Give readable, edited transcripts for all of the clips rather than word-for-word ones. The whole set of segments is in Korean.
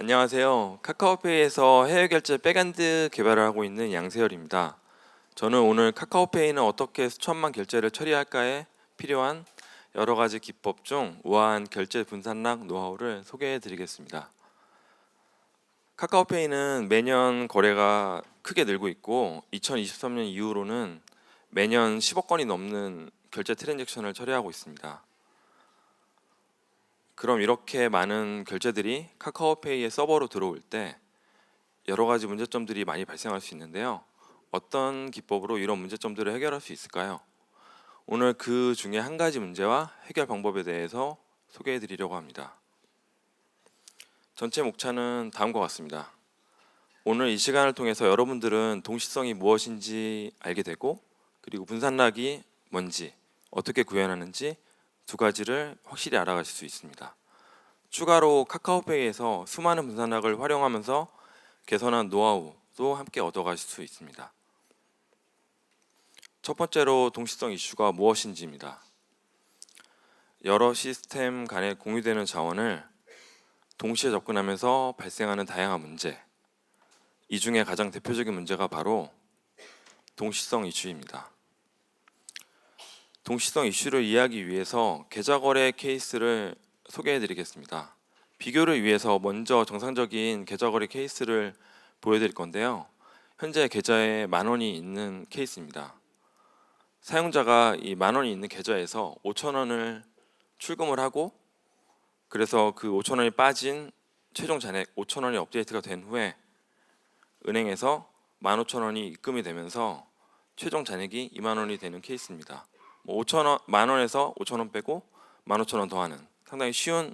안녕하세요. 카카오페이에서 해외 결제 백엔드 개발을 하고 있는 양세열입니다. 저는 오늘 카카오페이는 어떻게 수천만 결제를 처리할까에 필요한 여러 가지 기법 중 우아한 결제 분산락 노하우를 소개해 드리겠습니다. 카카오페이는 매년 거래가 크게 늘고 있고 2023년 이후로는 매년 10억 건이 넘는 결제 트랜잭션을 처리하고 있습니다. 그럼 이렇게 많은 결제들이 카카오페이의 서버로 들어올 때 여러 가지 문제점들이 많이 발생할 수 있는데요. 어떤 기법으로 이런 문제점들을 해결할 수 있을까요? 오늘 그 중에 한 가지 문제와 해결 방법에 대해서 소개해 드리려고 합니다. 전체 목차는 다음과 같습니다. 오늘 이 시간을 통해서 여러분들은 동시성이 무엇인지 알게 되고, 그리고 분산락이 뭔지, 어떻게 구현하는지 두 가지를 확실히 알아가실 수 있습니다. 추가로 카카오페이에서 수많은 분산락을 활용하면서 개선한 노하우도 함께 얻어가실 수 있습니다. 첫 번째로 동시성 이슈가 무엇인지입니다. 여러 시스템 간에 공유되는 자원을 동시에 접근하면서 발생하는 다양한 문제, 이 중에 가장 대표적인 문제가 바로 동시성 이슈입니다. 동시성 이슈를 이해하기 위해서 계좌거래 케이스를 소개해 드리겠습니다. 비교를 위해서 먼저 정상적인 계좌거래 케이스를 보여드릴 건데요. 현재 계좌에 10,000원이 있는 케이스입니다. 사용자가 이 10,000원이 있는 계좌에서 5,000원을 출금을 하고, 그래서 그 5,000원이 빠진 최종 잔액 5,000원이 업데이트가 된 후에 은행에서 15,000원이 입금이 되면서 최종 잔액이 20,000원이 되는 케이스입니다. 5,000원, 10,000원에서 5,000원 빼고 15,000원 더하는 상당히 쉬운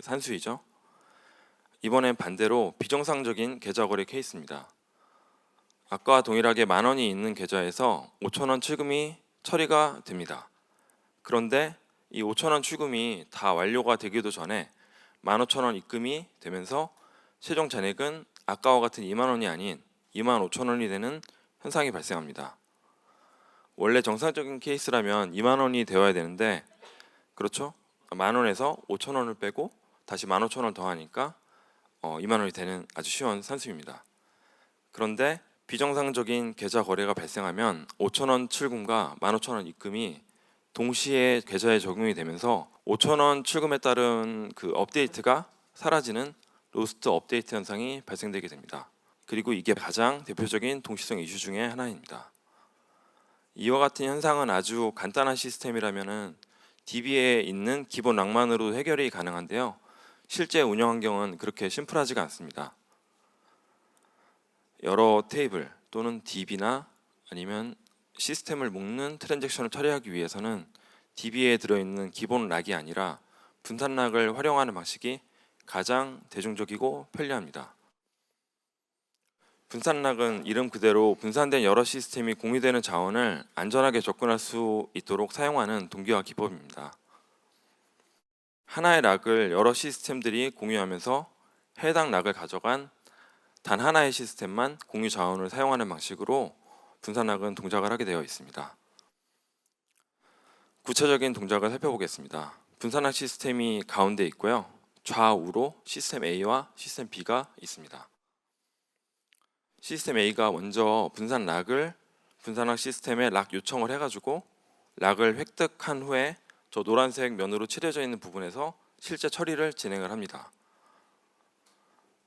산수이죠. 이번엔 반대로 비정상적인 계좌거래 케이스입니다. 아까와 동일하게 10,000원이 있는 계좌에서 5,000원 출금이 처리가 됩니다. 그런데 이 5,000원 출금이 다 완료가 되기도 전에 15,000원 입금이 되면서 최종 잔액은 아까와 같은 20,000원이 아닌 25,000원이 되는 현상이 발생합니다. 원래 정상적인 케이스라면 20,000원이 되어야 되는데, 그렇죠? 10,000원에서 5,000원을 빼고 다시 15,000원 더하니까 20,000원이 되는 아주 쉬운 산수입니다. 그런데 비정상적인 계좌 거래가 발생하면 5,000원 출금과 15,000원 입금이 동시에 계좌에 적용이 되면서 5,000원 출금에 따른 그 업데이트가 사라지는 로스트 업데이트 현상이 발생되게 됩니다. 그리고 이게 가장 대표적인 동시성 이슈 중에 하나입니다. 이와 같은 현상은 아주 간단한 시스템이라면은 DB에 있는 기본 락만으로 해결이 가능한데요. 실제 운영 환경은 그렇게 심플하지가 않습니다. 여러 테이블 또는 DB나 아니면 시스템을 묶는 트랜잭션을 처리하기 위해서는 DB에 들어있는 기본 락이 아니라 분산 락을 활용하는 방식이 가장 대중적이고 편리합니다. 분산 락은 이름 그대로 분산된 여러 시스템이 공유되는 자원을 안전하게 접근할 수 있도록 사용하는 동기화 기법입니다. 하나의 락을 여러 시스템들이 공유하면서 해당 락을 가져간 단 하나의 시스템만 공유 자원을 사용하는 방식으로 분산락은 동작을 하게 되어 있습니다. 구체적인 동작을 살펴보겠습니다. 분산락 시스템이 가운데 있고요. 좌우로 시스템 A와 시스템 B가 있습니다. 시스템 A가 먼저 분산락 시스템에 락 요청을 해가지고 락을 획득한 후에 저 노란색 면으로 칠해져 있는 부분에서 실제 처리를 진행을 합니다.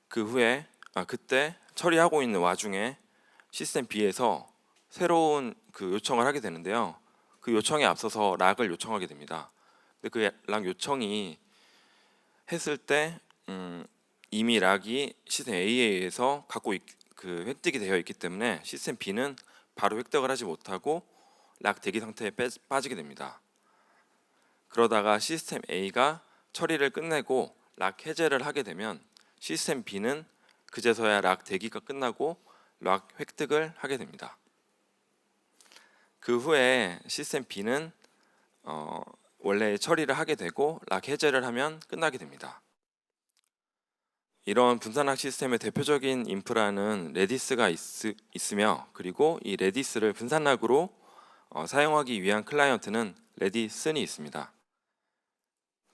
그 후에 그때 처리하고 있는 와중에 시스템 B에서 새로운 그 요청을 하게 되는데요. 그 요청에 앞서서 락을 요청하게 됩니다. 근데 그 락 요청이 했을 때 이미 락이 시스템 A에 의해서 획득이 되어 있기 때문에 시스템 B는 바로 획득을 하지 못하고 락 대기 상태에 빠지게 됩니다. 그러다가 시스템 A가 처리를 끝내고 락 해제를 하게 되면 시스템 B는 그제서야 락 대기가 끝나고 락 획득을 하게 됩니다. 그 후에 시스템 B는 원래 처리를 하게 되고 락 해제를 하면 끝나게 됩니다. 이런 분산락 시스템의 대표적인 인프라는 레디스가 있으며, 그리고 이 레디스를 분산락으로 사용하기 위한 클라이언트는 레디슨이 있습니다.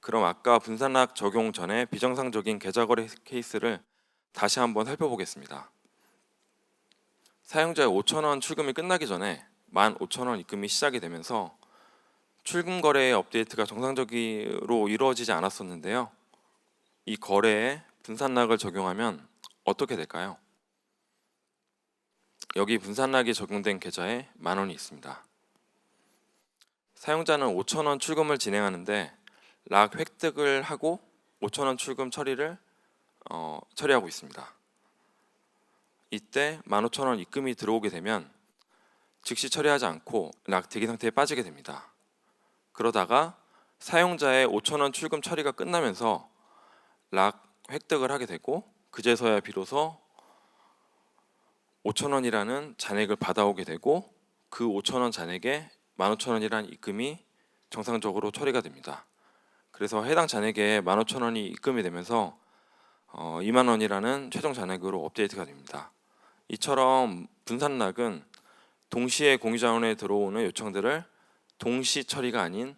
그럼 아까 분산락 적용 전에 비정상적인 계좌 거래 케이스를 다시 한번 살펴보겠습니다. 사용자의 5,000원 출금이 끝나기 전에 15,000원 입금이 시작이 되면서 출금 거래의 업데이트가 정상적으로 이루어지지 않았었는데요. 이 거래에 분산락을 적용하면 어떻게 될까요? 여기 분산락이 적용된 계좌에 10,000원이 있습니다. 사용자는 5,000원 출금을 진행하는데 락 획득을 하고 5,000원 출금 처리를 처리하고 있습니다. 이때 15,000원 입금이 들어오게 되면 즉시 처리하지 않고 락 대기 상태에 빠지게 됩니다. 그러다가 사용자의 5,000원 출금 처리가 끝나면서 락 획득을 하게 되고 그제서야 비로소 5,000원이라는 잔액을 받아오게 되고 그 5,000원 잔액에 15,000원이라는 입금이 정상적으로 처리가 됩니다. 그래서 해당 잔액에 15,000원이 입금이 되면서 20,000원이라는 최종 잔액으로 업데이트가 됩니다. 이처럼 분산락은 동시에 공유자원에 들어오는 요청들을 동시 처리가 아닌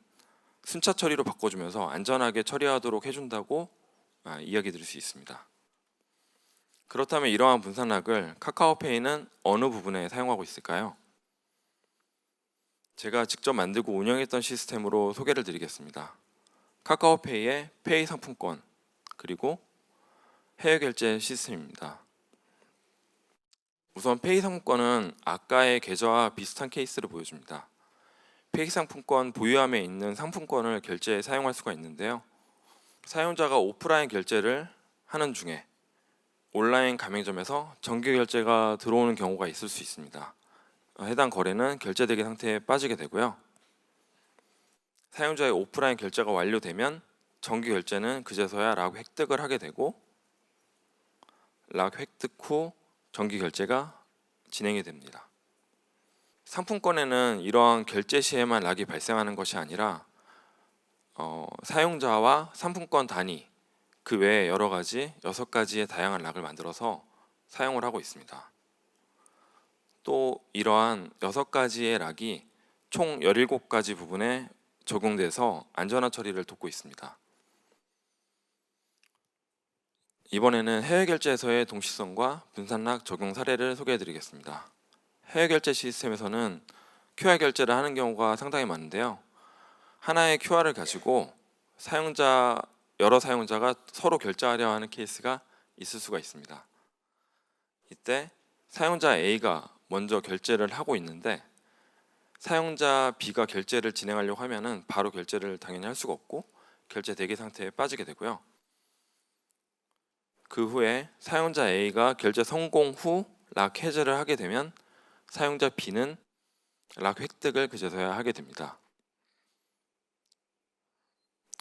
순차 처리로 바꿔주면서 안전하게 처리하도록 해준다고 이야기 드릴 수 있습니다. 그렇다면 이러한 분산락을 카카오페이는 어느 부분에 사용하고 있을까요? 제가 직접 만들고 운영했던 시스템으로 소개를 드리겠습니다. 카카오페이의 페이 상품권 그리고 해외 결제 시스템입니다. 우선 페이 상품권은 아까의 계좌와 비슷한 케이스를 보여줍니다. 페이 상품권 보유함에 있는 상품권을 결제에 사용할 수가 있는데요. 사용자가 오프라인 결제를 하는 중에 온라인 가맹점에서 정기 결제가 들어오는 경우가 있을 수 있습니다. 해당 거래는 결제대기 상태에 빠지게 되고요. 사용자의 오프라인 결제가 완료되면 정기 결제는 그제서야 락 획득을 하게 되고 락 획득 후 정기 결제가 진행이 됩니다. 상품권에는 이러한 결제 시에만 락이 발생하는 것이 아니라 사용자와 상품권 단위 그 외에 여러 가지 6가지의 다양한 락을 만들어서 사용을 하고 있습니다. 또 이러한 6가지의 락이 총 17가지 부분에 적용돼서 안전한 처리를 돕고 있습니다. 이번에는 해외 결제에서의 동시성과 분산락 적용 사례를 소개해 드리겠습니다. 해외 결제 시스템에서는 QR 결제를 하는 경우가 상당히 많은데요. 하나의 QR을 가지고 여러 사용자가 서로 결제하려 하는 케이스가 있을 수가 있습니다. 이때 사용자 A가 먼저 결제를 하고 있는데 사용자 B가 결제를 진행하려고 하면은 바로 결제를 당연히 할 수가 없고 결제 대기 상태에 빠지게 되고요. 그 후에 사용자 A가 결제 성공 후 락 해제를 하게 되면 사용자 B는 락 획득을 그제서야 하게 됩니다.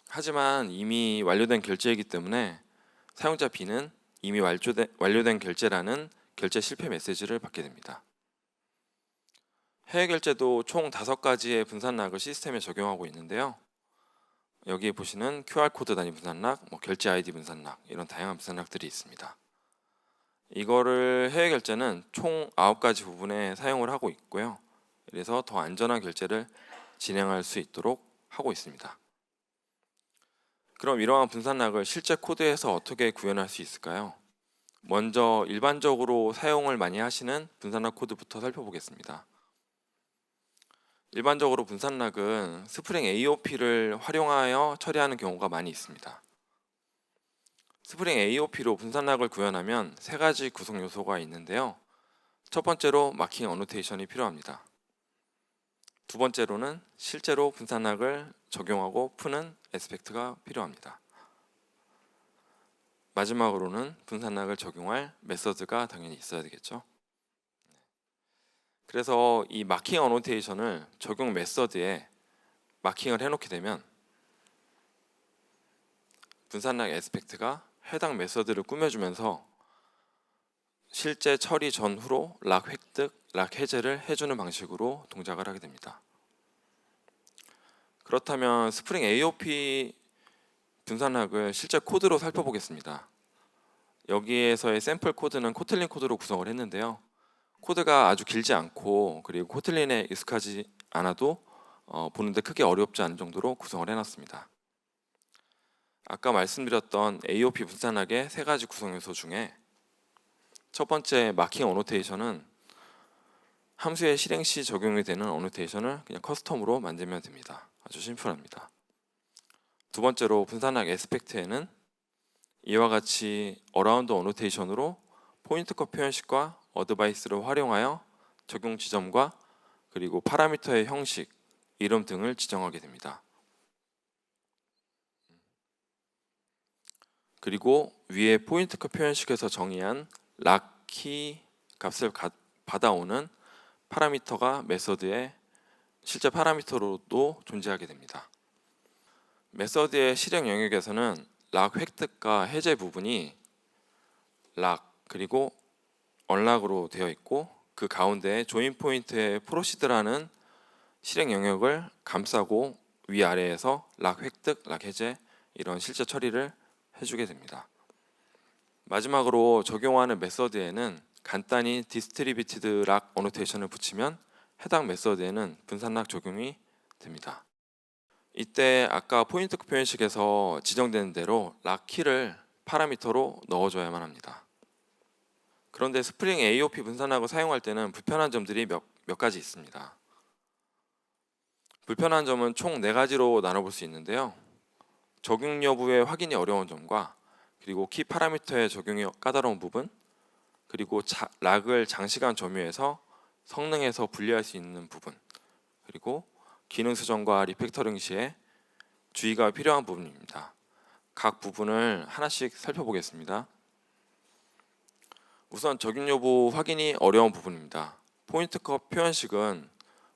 하지만 이미 완료된 결제이기 때문에 사용자 B는 이미 완료된 결제라는 결제 실패 메시지를 받게 됩니다. 해외 결제도 총 5가지의 분산락을 시스템에 적용하고 있는데요. 여기에 보시는 QR코드 단위 분산락, 결제 아이디 분산락 이런 다양한 분산락들이 있습니다. 이거를 해외 결제는 총 9가지 부분에 사용을 하고 있고요. 그래서 더 안전한 결제를 진행할 수 있도록 하고 있습니다. 그럼 이러한 분산락을 실제 코드에서 어떻게 구현할 수 있을까요? 먼저 일반적으로 사용을 많이 하시는 분산락 코드부터 살펴보겠습니다. 일반적으로 분산락은 스프링 AOP를 활용하여 처리하는 경우가 많이 있습니다. 스프링 AOP로 분산락을 구현하면 3가지 구성 요소가 있는데요. 첫 번째로 마킹 어노테이션이 필요합니다. 두 번째로는 실제로 분산락을 적용하고 푸는 애스펙트가 필요합니다. 마지막으로는 분산락을 적용할 메서드가 당연히 있어야 되겠죠. 그래서 이 마킹 어노테이션을 적용 메서드에 마킹을 해놓게 되면 분산락 애스펙트가 해당 메서드를 꾸며주면서 실제 처리 전후로 락 획득, 락 해제를 해주는 방식으로 동작을 하게 됩니다. 그렇다면 스프링 AOP 분산락을 실제 코드로 살펴보겠습니다. 여기에서의 샘플 코드는 코틀린 코드로 구성을 했는데요. 코드가 아주 길지 않고 그리고 코틀린에 익숙하지 않아도 보는데 크게 어렵지 않은 정도로 구성을 해놨습니다. 아까 말씀드렸던 AOP 분산락의 3가지 구성 요소 중에 첫 번째 마킹 어노테이션은 함수의 실행 시 적용이 되는 어노테이션을 그냥 커스텀으로 만들면 됩니다. 아주 심플합니다. 두 번째로 분산학 에스펙트에는 이와 같이 어라운드 어노테이션으로 포인트 컷 표현식과 어드바이스를 활용하여 적용 지점과 그리고 파라미터의 형식, 이름 등을 지정하게 됩니다. 그리고 위에 포인트 컷 표현식에서 정의한 락키 값을 받아오는 파라미터가 메서드의 실제 파라미터로도 존재하게 됩니다. 메서드의 실행 영역에서는 락 획득과 해제 부분이 락 그리고 언락으로 되어 있고, 그 가운데에 조인 포인트의 프로시드라는 실행 영역을 감싸고 위아래에서 락 획득, 락 해제 이런 실제 처리를 해주게 됩니다. 마지막으로 적용하는 메서드에는 간단히 디스트리뷰티드 락 어노테이션을 붙이면 해당 메서드에는 분산락 적용이 됩니다. 이때 아까 포인트 표현식에서 지정되는 대로 락 키를 파라미터로 넣어줘야만 합니다. 그런데 스프링 AOP 분산락을 사용할 때는 불편한 점들이 몇 가지 있습니다. 불편한 점은 총 4가지로 나눠볼 수 있는데요. 적용 여부의 확인이 어려운 점과, 그리고 키 파라미터의 적용이 까다로운 부분, 그리고 락을 장시간 점유해서 성능에서 분리할 수 있는 부분, 그리고 기능 수정과 리팩터링 시에 주의가 필요한 부분입니다. 각 부분을 하나씩 살펴보겠습니다. 우선 적용 여부 확인이 어려운 부분입니다. 포인트 컷 표현식은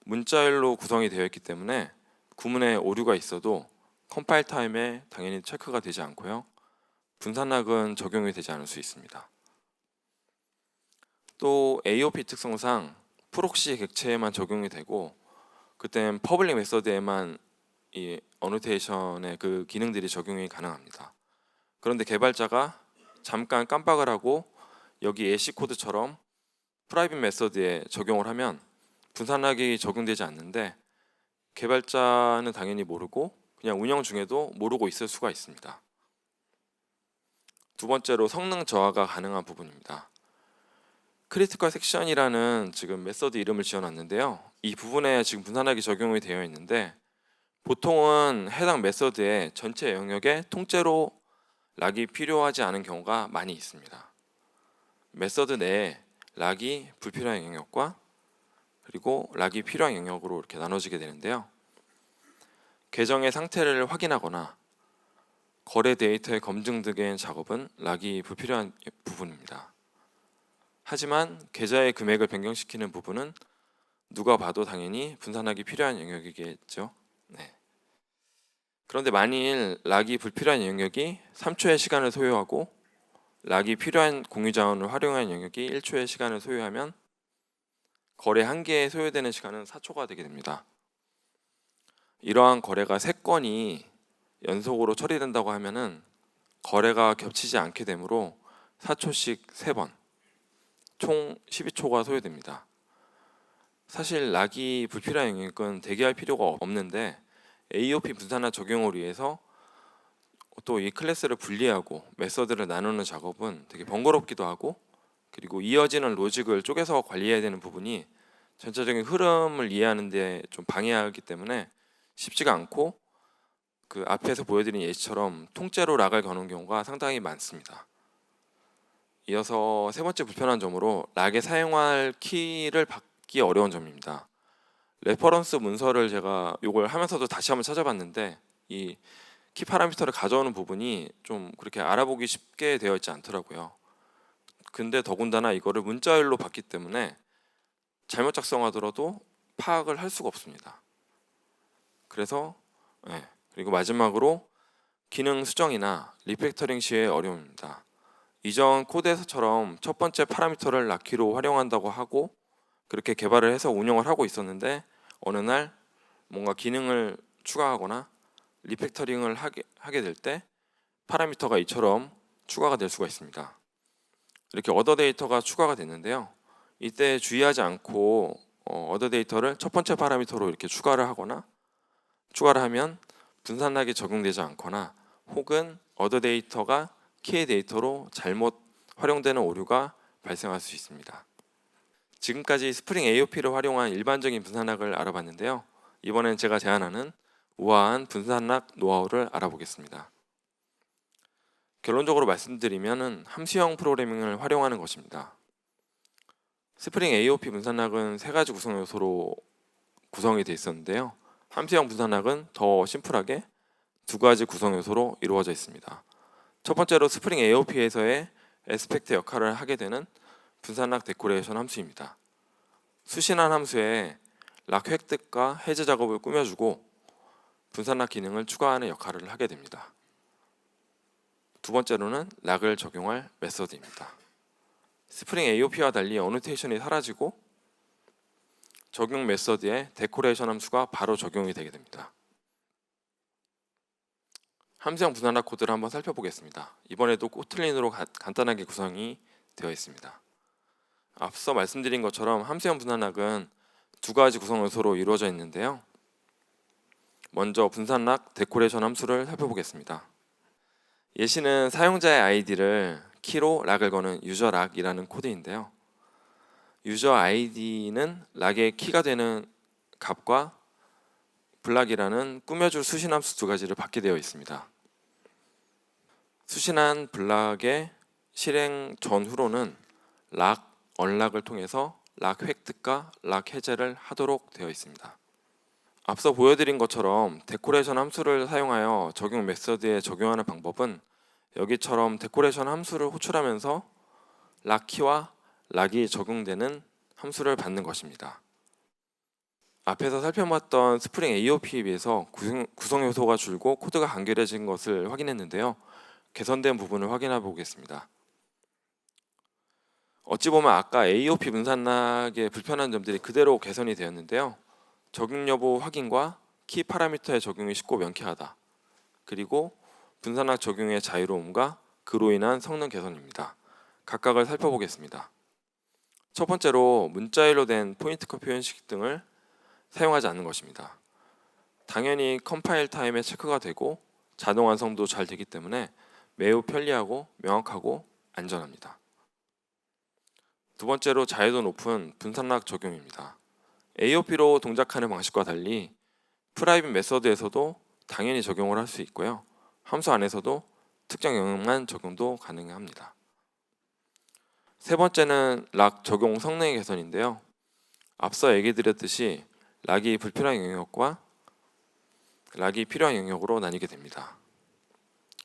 문자열로 구성이 되어 있기 때문에 구문에 오류가 있어도 컴파일 타임에 당연히 체크가 되지 않고요. 분산락은 적용이 되지 않을 수 있습니다. 또 AOP 특성상 프록시 객체에만 적용이 되고, 그때는 퍼블릭 메서드에만 이 어노테이션의 그 기능들이 적용이 가능합니다. 그런데 개발자가 잠깐 깜빡을 하고 여기 애쉬 코드처럼 프라이빗 메서드에 적용을 하면 분산락이 적용되지 않는데, 개발자는 당연히 모르고 그냥 운영 중에도 모르고 있을 수가 있습니다. 두 번째로 성능 저하가 가능한 부분입니다. 크리티컬 섹션이라는 지금 메서드 이름을 지어놨는데요. 이 부분에 지금 분산락이 적용이 되어 있는데, 보통은 해당 메서드의 전체 영역에 통째로 락이 필요하지 않은 경우가 많이 있습니다. 메서드 내에 락이 불필요한 영역과 그리고 락이 필요한 영역으로 이렇게 나눠지게 되는데요. 계정의 상태를 확인하거나 거래 데이터의 검증 등의 작업은 락이 불필요한 부분입니다. 하지만 계좌의 금액을 변경시키는 부분은 누가 봐도 당연히 분산락이 필요한 영역이겠죠. 네. 그런데 만일 락이 불필요한 영역이 3초의 시간을 소요하고 락이 필요한 공유 자원을 활용한 영역이 1초의 시간을 소요하면 거래 한 개에 소요되는 시간은 4초가 되게 됩니다. 이러한 거래가 3건이 연속으로 처리된다고 하면은 거래가 겹치지 않게 되므로 4초씩 3번, 총 12초가 소요됩니다. 사실 락이 불필요한 영역은 대기할 필요가 없는데, AOP 분산화 적용을 위해서 또 이 클래스를 분리하고 메서드를 나누는 작업은 되게 번거롭기도 하고, 그리고 이어지는 로직을 쪼개서 관리해야 되는 부분이 전체적인 흐름을 이해하는 데 좀 방해하기 때문에 쉽지가 않고, 그 앞에서 보여드린 예시처럼 통째로 락을 거는 경우가 상당히 많습니다. 이어서 세 번째 불편한 점으로 락에 사용할 키를 받기 어려운 점입니다. 레퍼런스 문서를 제가 이걸 하면서도 다시 한번 찾아봤는데, 이 키 파라미터를 가져오는 부분이 좀 그렇게 알아보기 쉽게 되어 있지 않더라고요. 근데 더군다나 이거를 문자열로 받기 때문에 잘못 작성하더라도 파악을 할 수가 없습니다. 그래서 그리고 마지막으로 기능 수정이나 리팩터링 시의 어려움입니다. 이전 코드에서처럼 첫 번째 파라미터를 락키로 활용한다고 하고 그렇게 개발을 해서 운영을 하고 있었는데, 어느 날 뭔가 기능을 추가하거나 리팩터링을 하게 될 때 파라미터가 이처럼 추가가 될 수가 있습니다. 이렇게 어더 데이터가 추가가 됐는데요. 이때 주의하지 않고 어더 데이터를 첫 번째 파라미터로 이렇게 추가를 하면 분산락이 적용되지 않거나, 혹은 어더 데이터가 키의 데이터로 잘못 활용되는 오류가 발생할 수 있습니다. 지금까지 스프링 AOP를 활용한 일반적인 분산락을 알아봤는데요. 이번엔 제가 제안하는 우아한 분산락 노하우를 알아보겠습니다. 결론적으로 말씀드리면 함수형 프로그래밍을 활용하는 것입니다. 스프링 AOP 분산락은 세 가지 구성 요소로 구성이 되어 있었는데요. 함수형 분산락은 더 심플하게 두 가지 구성 요소로 이루어져 있습니다. 첫 번째로 스프링 AOP에서의 애스펙트 역할을 하게 되는 분산락 데코레이션 함수입니다. 수신한 함수에 락 획득과 해제 작업을 꾸며주고 분산락 기능을 추가하는 역할을 하게 됩니다. 두 번째로는 락을 적용할 메서드입니다. 스프링 AOP와 달리 어노테이션이 사라지고 적용 메서드에 데코레이션 함수가 바로 적용이 되게 됩니다. 함수형 분산락 코드를 한번 살펴보겠습니다. 이번에도 코틀린으로 간단하게 구성이 되어 있습니다. 앞서 말씀드린 것처럼 함수형 분산락은 두 가지 구성 요소로 이루어져 있는데요. 먼저 분산락 데코레이션 함수를 살펴보겠습니다. 예시는 사용자의 아이디를 키로 락을 거는 유저 락이라는 코드인데요. 유저 아이디는 락의 키가 되는 값과 블락이라는 꾸며줄 수신 함수 두 가지를 받게 되어 있습니다. 수신한 블락의 실행 전후로는 락, 언락을 통해서 락 획득과 락 해제를 하도록 되어 있습니다. 앞서 보여드린 것처럼 데코레이션 함수를 사용하여 적용 메서드에 적용하는 방법은 여기처럼 데코레이션 함수를 호출하면서 락 키와 락이 적용되는 함수를 받는 것입니다. 앞에서 살펴봤던 스프링 AOP에 비해서 구성 요소가 줄고 코드가 간결해진 것을 확인했는데요. 개선된 부분을 확인해 보겠습니다. 어찌 보면 아까 AOP 분산락의 불편한 점들이 그대로 개선이 되었는데요. 적용 여부 확인과 키 파라미터의 적용이 쉽고 명쾌하다. 그리고 분산락 적용의 자유로움과 그로 인한 성능 개선입니다. 각각을 살펴보겠습니다. 첫 번째로 문자일로 된 포인트 컷 표현식 등을 사용하지 않는 것입니다. 당연히 컴파일 타임에 체크가 되고 자동 완성도 잘 되기 때문에 매우 편리하고 명확하고 안전합니다. 두 번째로 자유도 높은 분산락 적용입니다. AOP로 동작하는 방식과 달리 프라이빗 메서드에서도 당연히 적용을 할 수 있고요. 함수 안에서도 특정 영역만 적용도 가능합니다. 세 번째는 락 적용 성능의 개선인데요. 앞서 얘기 드렸듯이 락이 불필요한 영역과 락이 필요한 영역으로 나뉘게 됩니다.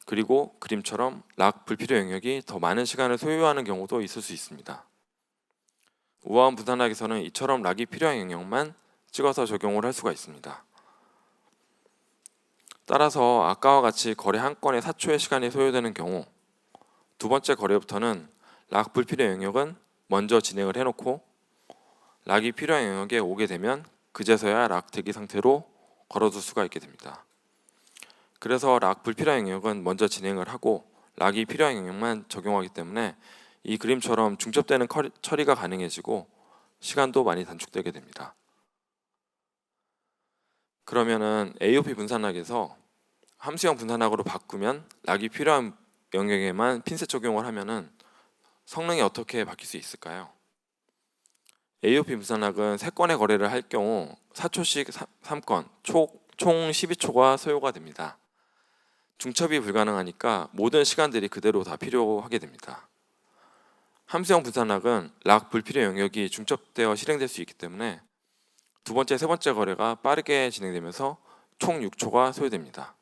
그리고 그림처럼 락 불필요 영역이 더 많은 시간을 소요하는 경우도 있을 수 있습니다. 우아한 분산락에서는 이처럼 락이 필요한 영역만 찍어서 적용을 할 수가 있습니다. 따라서 아까와 같이 거래 한 건에 4초의 시간이 소요되는 경우 두 번째 거래부터는 락 불필요 영역은 먼저 진행을 해놓고 락이 필요한 영역에 오게 되면 그제서야 락 대기 상태로 걸어둘 수가 있게 됩니다. 그래서 락 불필요한 영역은 먼저 진행을 하고 락이 필요한 영역만 적용하기 때문에 이 그림처럼 중첩되는 처리가 가능해지고 시간도 많이 단축되게 됩니다. 그러면은 AOP 분산락에서 함수형 분산락으로 바꾸면 락이 필요한 영역에만 핀셋 적용을 하면은 성능이 어떻게 바뀔 수 있을까요? AOP 분산락은 3건의 거래를 할 경우 4초씩 3건, 총 12초가 소요가 됩니다. 중첩이 불가능하니까 모든 시간들이 그대로 다 필요하게 됩니다. 함수형 분산락은 락 불필요 영역이 중첩되어 실행될 수 있기 때문에 두 번째, 세 번째 거래가 빠르게 진행되면서 총 6초가 소요됩니다.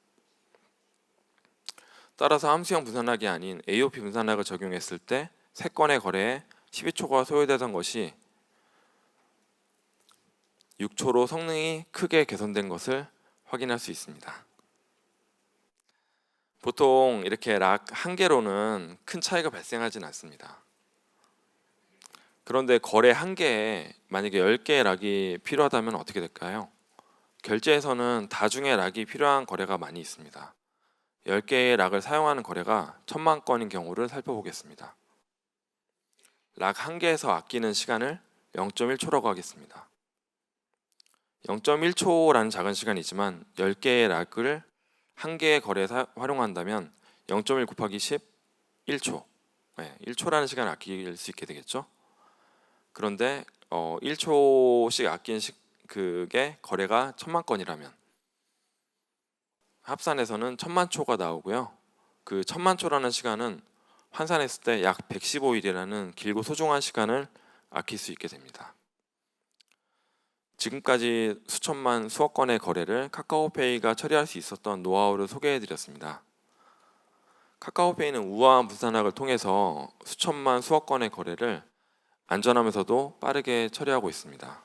따라서 함수형 분산락이 아닌 AOP 분산락을 적용했을 때 3건의 거래에 12초가 소요되던 것이 6초로 성능이 크게 개선된 것을 확인할 수 있습니다. 보통 이렇게 락 한 개로는 큰 차이가 발생하진 않습니다. 그런데 거래 한 개에 만약에 10개의 락이 필요하다면 어떻게 될까요? 결제에서는 다중의 락이 필요한 거래가 많이 있습니다. 10개의 락을 사용하는 거래가 1000만 건인 경우를 살펴보겠습니다. 락 한 개에서 아끼는 시간을 0.1초라고 하겠습니다. 0.1초라는 작은 시간이지만 10개의 락을 한 개의 거래에 활용한다면 0.1 곱하기 10, 1초. 1초라는 시간을 아낄 수 있게 되겠죠. 그런데 1초씩 아낀 그게 거래가 1000만 건이라면 합산해서는 1000만 초가 나오고요. 그 1000만 초라는 시간은 환산했을 때 약 115일이라는 길고 소중한 시간을 아낄 수 있게 됩니다. 지금까지 수천만 수억 건의 거래를 카카오페이가 처리할 수 있었던 노하우를 소개해 드렸습니다. 카카오페이는 우아한 분산학을 통해서 수천만 수억 건의 거래를 안전하면서도 빠르게 처리하고 있습니다.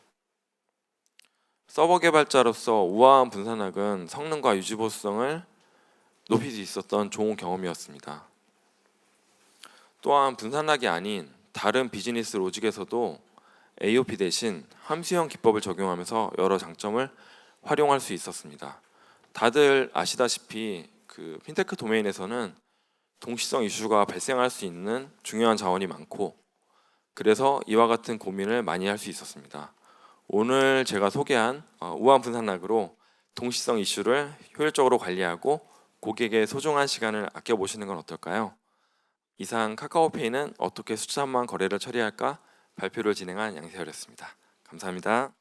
서버 개발자로서 우아한 분산학은 성능과 유지보수성을 높일 수 있었던 좋은 경험이었습니다. 또한 분산학이 아닌 다른 비즈니스 로직에서도 AOP 대신 함수형 기법을 적용하면서 여러 장점을 활용할 수 있었습니다. 다들 아시다시피 그 핀테크 도메인에서는 동시성 이슈가 발생할 수 있는 중요한 자원이 많고, 그래서 이와 같은 고민을 많이 할 수 있었습니다. 오늘 제가 소개한 우한 분산학으로 동시성 이슈를 효율적으로 관리하고 고객의 소중한 시간을 아껴보시는 건 어떨까요? 이상 카카오페이는 어떻게 수천만 거래를 처리할까 발표를 진행한 양세열이었습니다. 감사합니다.